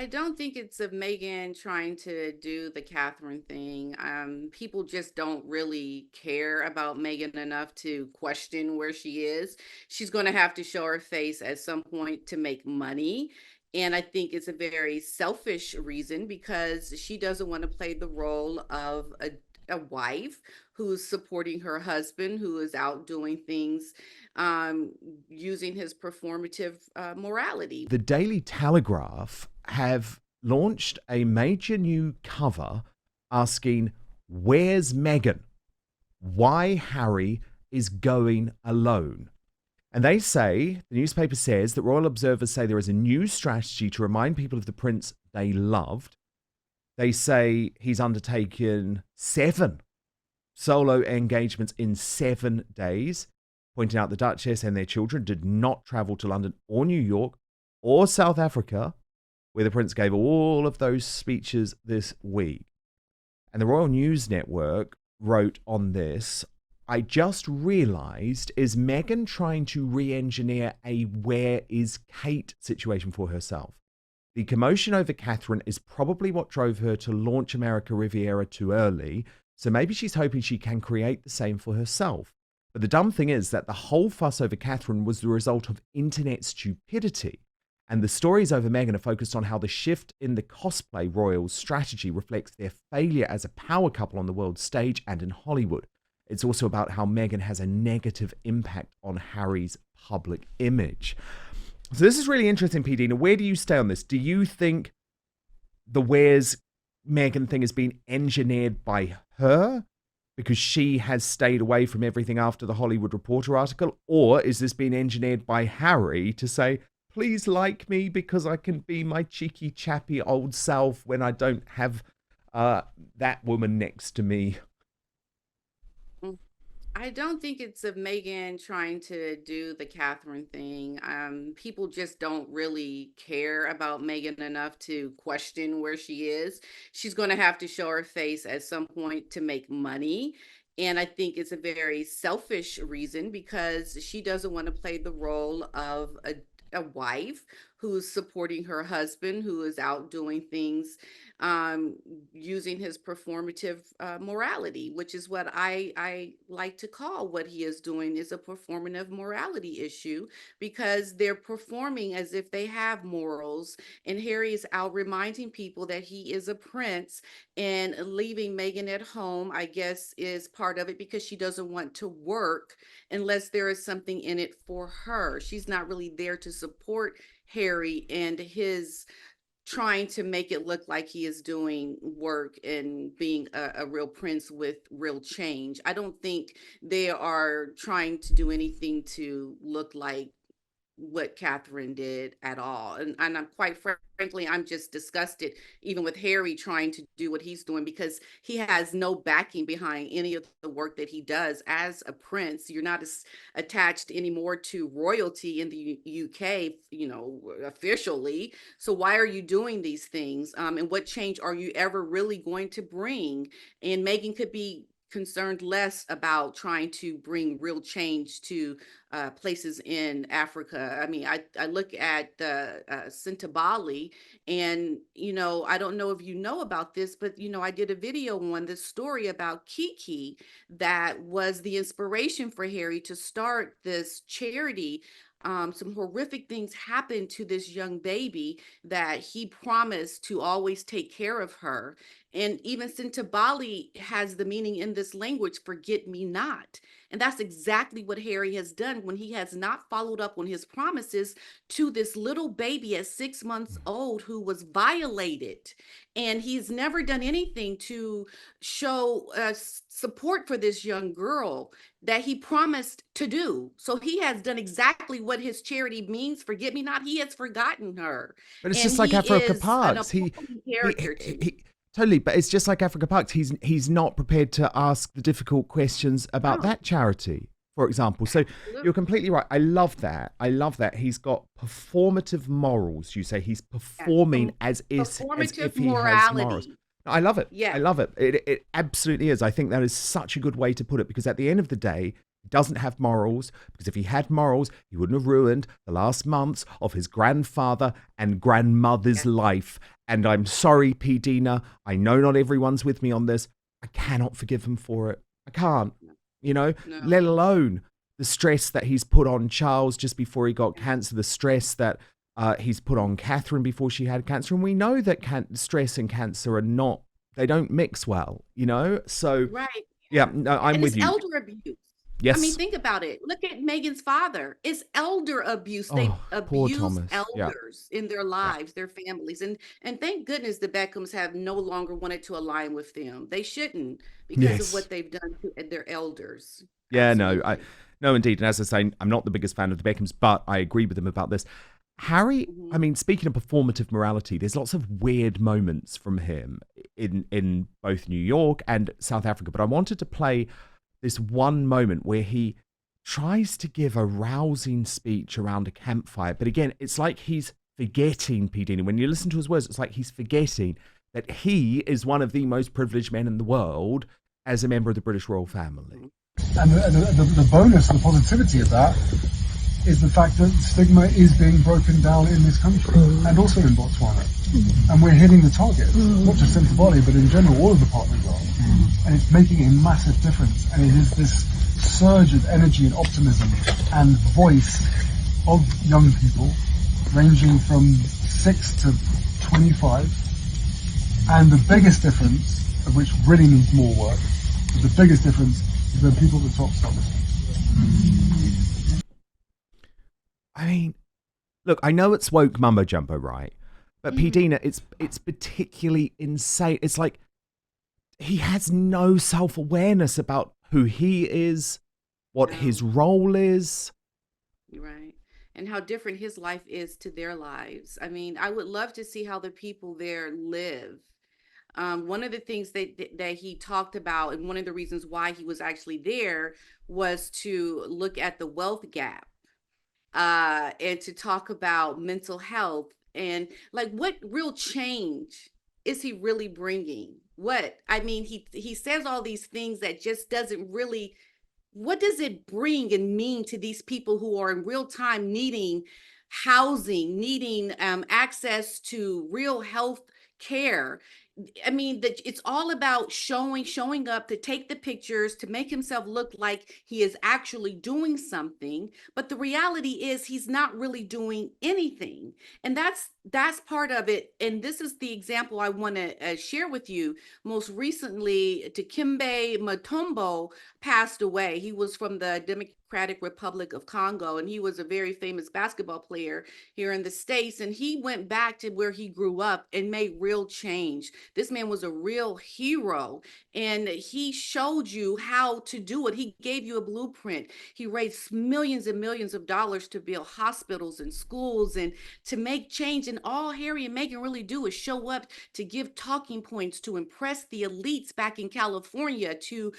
I don't think it's of Megan trying to do the Catherine thing. People just don't really care about Megan enough to question where she is. She's going to have to show her face at some point to make money. And I think it's a very selfish reason because she doesn't want to play the role of a wife who's supporting her husband, who is out doing things um, using his performative morality. The Daily Telegraph have launched a major new cover asking, "Where's Meghan? Why Harry is going alone?" And they say, the newspaper says that royal observers say there is a new strategy to remind people of the prince they loved. They say he's undertaken 7 solo engagements in 7 days, pointing out the Duchess and their children did not travel to London or New York or South Africa, where the prince gave all of those speeches this week. And the Royal News Network wrote on this, "I just realised, is Meghan trying to re-engineer a where is Kate situation for herself? The commotion over Catherine is probably what drove her to launch America Riviera too early, so maybe she's hoping she can create the same for herself. But the dumb thing is that the whole fuss over Catherine was the result of internet stupidity. And the stories over Meghan are focused on how the shift in the cosplay royals' strategy reflects their failure as a power couple on the world stage and in Hollywood. It's also about how Meghan has a negative impact on Harry's public image." So this is really interesting, P-Dina. Where do you stay on this? Do you think the Where's Meghan thing has been engineered by her because she has stayed away from everything after the Hollywood Reporter article? Or is this being engineered by Harry to say, please like me because I can be my cheeky, chappy old self when I don't have that woman next to me? Mm, I don't think it's of Megan trying to do the Catherine thing. People just don't really care about Megan enough to question where she is. She's going to have to show her face at some point to make money. And I think it's a very selfish reason because she doesn't want to play the role of a wife who's supporting her husband, who is out doing things um, using his performative morality, which is what I like to call what he is doing is a performative morality issue because they're performing as if they have morals. And Harry is out reminding people that he is a prince and leaving Meghan at home, I guess, is part of it because she doesn't want to work unless there is something in it for her. She's not really there to support Harry and his trying to make it look like he is doing work and being a real prince with real change. I don't think they are trying to do anything to look like what Catherine did at all. And I'm quite frankly, I'm just disgusted, even with Harry trying to do what he's doing, because he has no backing behind any of the work that he does as a prince. You're not as attached anymore to royalty in the UK, officially. So why are you doing these things? And what change are you ever really going to bring? And Megan could be concerned less about trying to bring real change to places in Africa. I mean, I look at Bali, and I don't know if you know about this, but I did a video on this story about Kiki that was the inspiration for Harry to start this charity. Some horrific things happened to this young baby that he promised to always take care of her. And even Bali has the meaning in this language, forget me not. And that's exactly what Harry has done when he has not followed up on his promises to this little baby at 6 months old who was violated. And he's never done anything to show support for this young girl that he promised to do. So he has done exactly what his charity means, forget me not. He has forgotten her. But it's And just like he Africa is an Parks. appalling character to me. Totally, but it's just like Africa Parks. He's not prepared to ask the difficult questions about No, that charity, for example. So you're absolutely. completely right. I love that. I love that. He's got performative morals. You say he's Yes. performing as Performative if he has morals. morality. I love it. I Yes. love it. It absolutely is. I think that is such a good way to put it because at the end of the day, He doesn't have morals, because if he had morals, he wouldn't have ruined the last months of his grandfather and grandmother's Yeah. life. And I'm sorry, P-Dina. I know not everyone's with me on this. I cannot forgive him for it. I can't, No. you know, No. let alone the stress that he's put on Charles just before he got Yeah. cancer, the stress that he's put on Catherine before she had cancer. And we know that stress and cancer are not, they don't mix well, you know? So, Right. yeah, Yeah. no, Yeah. I'm And with it's you. elder abuse. I mean, Yes. think about it. Look at Megan's father. It's elder abuse. Oh, They poor abuse Thomas. Yeah. elders in their Yeah. lives, their families. And thank goodness the Beckhams have no longer wanted to align with them. They shouldn't because of Yes. what they've done to their elders. Yeah, no, Absolutely. no, indeed. And as I say, I'm not the biggest fan of the Beckhams, but I agree with them about this. Harry, I Hmm. mean, speaking of performative morality, there's lots of weird moments from him in both New York and South Africa. But I wanted to play this one moment where he tries to give a rousing speech around a campfire. But again, it's like he's forgetting, P. Dini. When you listen to his words, it's like he's forgetting that he is one of the most privileged men in the world as a member of the British royal family. And the bonus, the positivity of that is the fact that stigma is being broken down in this country and also in Botswana. And we're hitting the target, not just Central Bali, but in general, all of the partners are. And it's making a massive difference. And it is this surge of energy and optimism and voice of young people, ranging from 6 to 25. And the biggest difference, of which really needs more work, the biggest difference is when people at the top stop listening. I mean, look, I know it's woke mumbo jumbo, right? But Hmm. P-Dina, it's particularly insane. It's like he has no self-awareness about who he is, what his No, role is. you're right. And how different his life is to their lives. I mean, I would love to see how the people there live. One of the things that he talked about, and one of the reasons why he was actually there, was to look at the wealth gap, and to talk about mental health and like what real change is he really bringing? What I mean, he says all these things that just doesn't really, what does it bring and mean to these people who are in real time needing housing, needing access to real health care? I mean, that it's all about showing up to take the pictures to make himself look like he is actually doing something, but the reality is he's not really doing anything. And that's part of it. And this is the example I want to share with you. Most recently, Dikembe Mutombo passed away. He was from the Democratic Republic of Congo, and he was a very famous basketball player here in the States. And he went back to where he grew up and made real change. This man was a real hero, and he showed you how to do it. He gave you a blueprint. He raised millions and millions of dollars to build hospitals and schools and to make change. And all Harry and Meghan really do is show up to give talking points to impress the elites back in California, to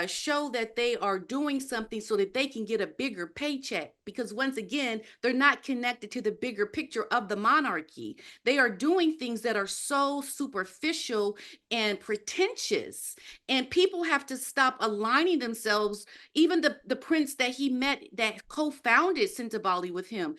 show that they are doing something so that they can get a bigger paycheck. Because once again, they're not connected to the bigger picture of the monarchy. They are doing things that are so superficial and pretentious. And people have to stop aligning themselves. Even the prince that he met that co-founded Bali with him,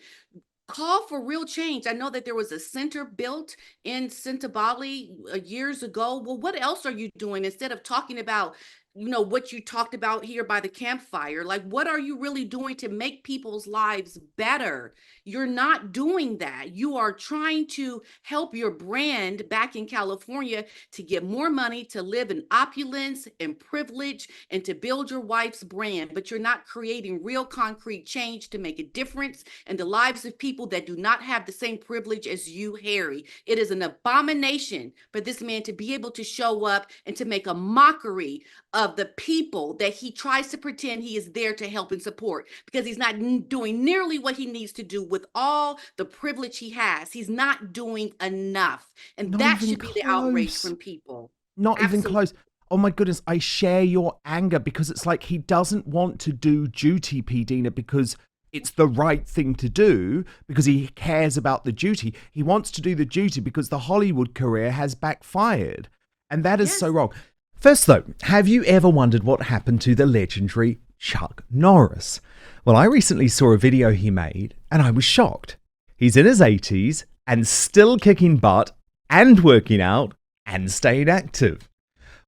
call for real change. I know that there was a center built in Bali years ago. Well, what else are you doing instead of talking about, what you talked about here by the campfire? Like, what are you really doing to make people's lives better? You're not doing that. You are trying to help your brand back in California to get more money, to live in opulence and privilege, and to build your wife's brand, but you're not creating real concrete change to make a difference in the lives of people that do not have the same privilege as you, Harry. It is an abomination for this man to be able to show up and to make a mockery of the people that he tries to pretend he is there to help and support, because he's not doing nearly what he needs to do with all the privilege he has. He's not doing enough. And Not that even should be the outrage close. from people. Not even Absolutely. close. Oh my goodness, I share your anger because it's like he doesn't want to do duty, P-Dina, because it's the right thing to do, because he cares about the duty. He wants to do the duty because the Hollywood career has backfired. And that is so Yes. wrong. First, though, have you ever wondered what happened to the legendary Chuck Norris. Well, I recently saw a video he made and I was shocked. He's in his 80s and still kicking butt and working out and staying active.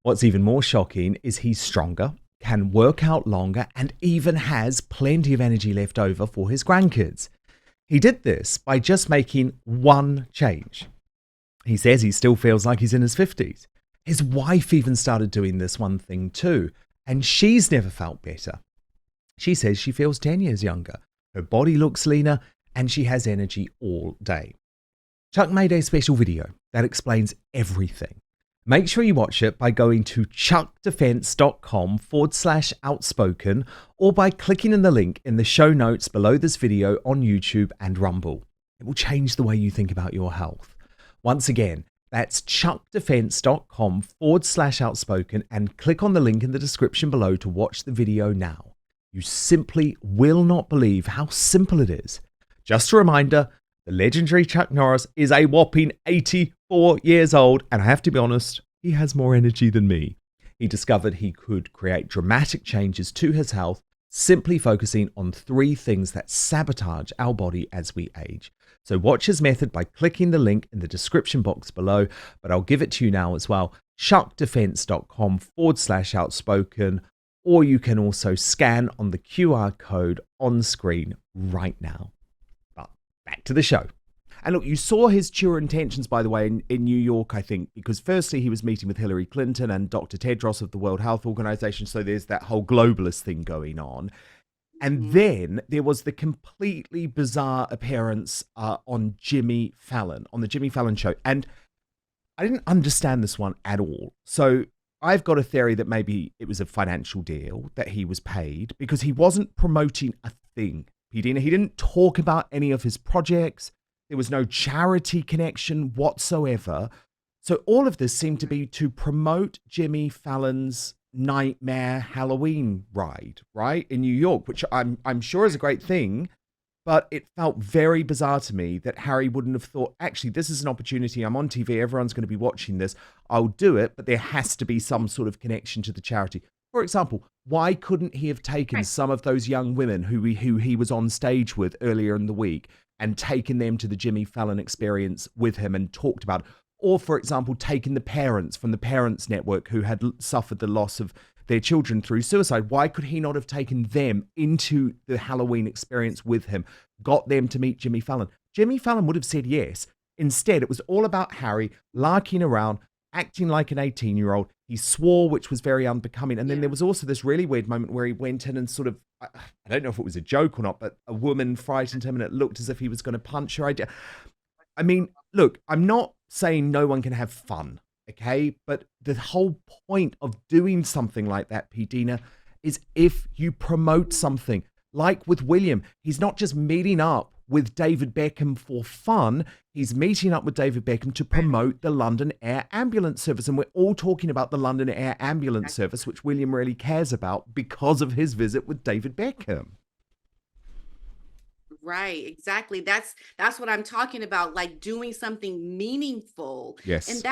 What's even more shocking is he's stronger, can work out longer, and even has plenty of energy left over for his grandkids. He did this by just making one change. He says he still feels like he's in his 50s. His wife even started doing this one thing too, and she's never felt better. She says she feels 10 years younger. Her body looks leaner, and she has energy all day. Chuck made a special video that explains everything. Make sure you watch it by going to chuckdefense.com/outspoken or by clicking in the link in the show notes below this video on YouTube and Rumble. It will change the way you think about your health. Once again, that's chuckdefense.com/outspoken and click on the link in the description below to watch the video now. You simply will not believe how simple it is. Just a reminder, the legendary Chuck Norris is a whopping 84 years old, and I have to be honest, he has more energy than me. He discovered he could create dramatic changes to his health simply focusing on 3 things that sabotage our body as we age. So watch his method by clicking the link in the description box below, but I'll give it to you now as well, chuckdefense.com/outspoken, or you can also scan on the QR code on screen right now. Back to the show. And look, you saw his true intentions, by the way, in New York, I think, because firstly, he was meeting with Hillary Clinton and Dr. Tedros of the World Health Organization. So there's that whole globalist thing going on. And then there was the completely bizarre appearance on Jimmy Fallon, on the Jimmy Fallon show. And I didn't understand this one at all. So I've got a theory that maybe it was a financial deal that he was paid because he wasn't promoting a thing. P-Dina, he didn't talk about any of his projects. There was no charity connection whatsoever. So all of this seemed to be to promote Jimmy Fallon's Nightmare Halloween ride, right, in New York, which I'm sure is a great thing. But it felt very bizarre to me that Harry wouldn't have thought, actually, this is an opportunity. I'm on TV. Everyone's going to be watching this. I'll do it. But there has to be some sort of connection to the charity. For example, why couldn't he have taken some of those young women who he was on stage with earlier in the week and taken them to the Jimmy Fallon experience with him and talked about it? Or, for example, taken the parents from the Parents Network who had suffered the loss of their children through suicide. Why could he not have taken them into the Halloween experience with him, got them to meet Jimmy Fallon? Jimmy Fallon would have said yes. Instead, it was all about Harry larking around, acting like an 18-year-old. He swore, which was very unbecoming. And then there was also this really weird moment where he went in and sort of, I don't know if it was a joke or not, but a woman frightened him and it looked as if he was going to punch her. I mean, look, I'm not saying no one can have fun, okay? But the whole point of doing something like that, P-Dina, is if you promote something. Like with William, he's not just meeting up with David Beckham for fun. He's meeting up with David Beckham to promote the London Air Ambulance Service. And we're all talking about the London Air Ambulance Service, which William really cares about because of his visit with David Beckham. Right, exactly. That's what I'm talking about, like doing something meaningful. Yes. And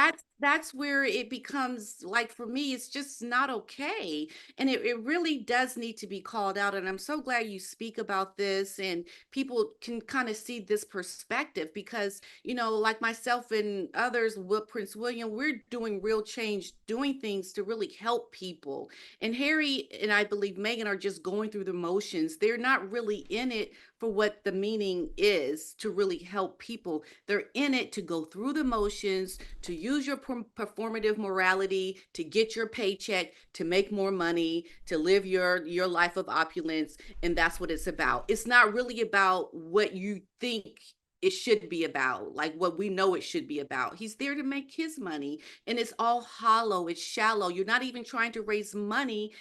that's where it becomes, like, for me, it's just not okay. And it really does need to be called out. And I'm so glad you speak about this and people can kind of see this perspective because, like myself and others with Prince William, we're doing real change, doing things to really help people. And Harry and I believe Meghan are just going through the motions. They're not really in it for what the meaning is to really help people. They're in it to go through the motions, to use your performative morality, to get your paycheck, to make more money, to live your life of opulence. And that's what it's about. It's not really about what you think it should be about, like what we know it should be about. He's there to make his money, and it's all hollow, it's shallow. You're not even trying to raise money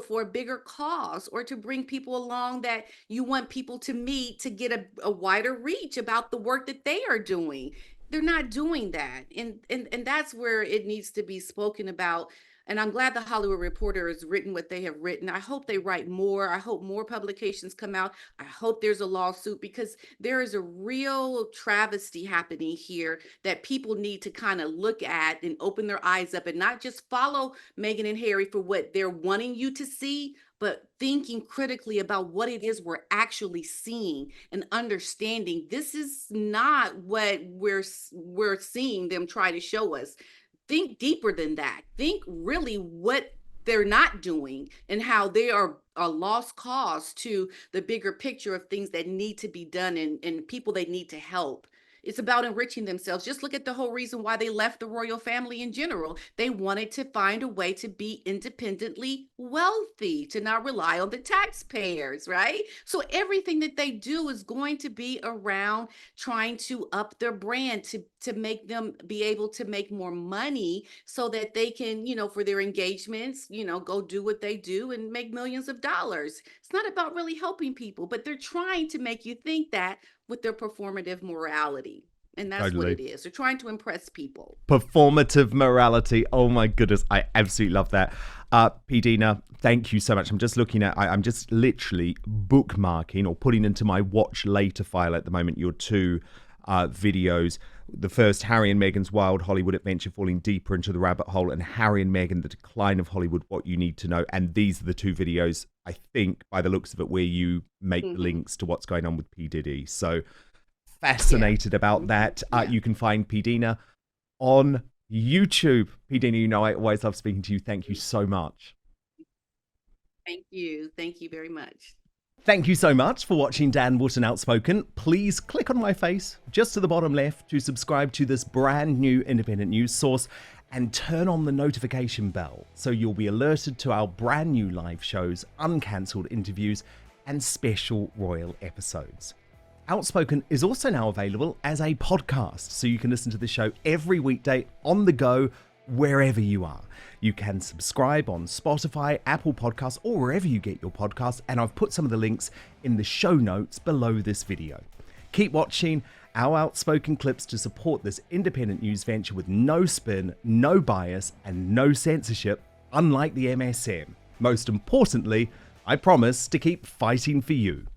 for a bigger cause or to bring people along that you want people to meet to get a wider reach about the work that they are doing. They're not doing that, and that's where it needs to be spoken about. And I'm glad the Hollywood Reporter has written what they have written. I hope they write more. I hope more publications come out. I hope there's a lawsuit, because there is a real travesty happening here that people need to kind of look at and open their eyes up, and not just follow Meghan and Harry for what they're wanting you to see, but thinking critically about what it is we're actually seeing and understanding this is not what we're seeing them try to show us. Think deeper than that. Think really what they're not doing and how they are a lost cause to the bigger picture of things that need to be done, and people they need to help. It's about enriching themselves. Just look at the whole reason why they left the royal family in general. They wanted to find a way to be independently wealthy, to not rely on the taxpayers, right? So everything that they do is going to be around trying to up their brand, to make them be able to make more money so that they can, for their engagements, go do what they do and make millions of dollars. It's not about really helping people, but they're trying to make you think that with their performative morality. And that's what Totally. it is. They're trying to impress people. Performative morality. Oh my goodness. I absolutely love that. P-Dina, thank you so much. I'm just looking at, I'm just literally bookmarking or putting into my watch later file at the moment your two videos. The first, Harry and Meghan's Wild Hollywood Adventure, falling deeper into the rabbit hole, and Harry and Meghan, the decline of Hollywood, what you need to know. And these are the two videos, I think, by the looks of it, where you make the links to what's going on with P. Diddy. So fascinated about that. You can find P-Dina on YouTube. P-Dina, I always love speaking to you. Thank you so much. Thank you. Thank you very much. Thank you so much for watching Dan Wootton Outspoken. Please click on my face just to the bottom left to subscribe to this brand new independent news source, and turn on the notification bell so you'll be alerted to our brand new live shows, uncancelled interviews, and special royal episodes. Outspoken is also now available as a podcast, so you can listen to the show every weekday on the go, wherever you are. You can subscribe on Spotify, Apple Podcasts, or wherever you get your podcasts, and I've put some of the links in the show notes below this video. Keep watching our Outspoken clips to support this independent news venture with no spin, no bias, and no censorship, unlike the MSM. Most importantly, I promise to keep fighting for you.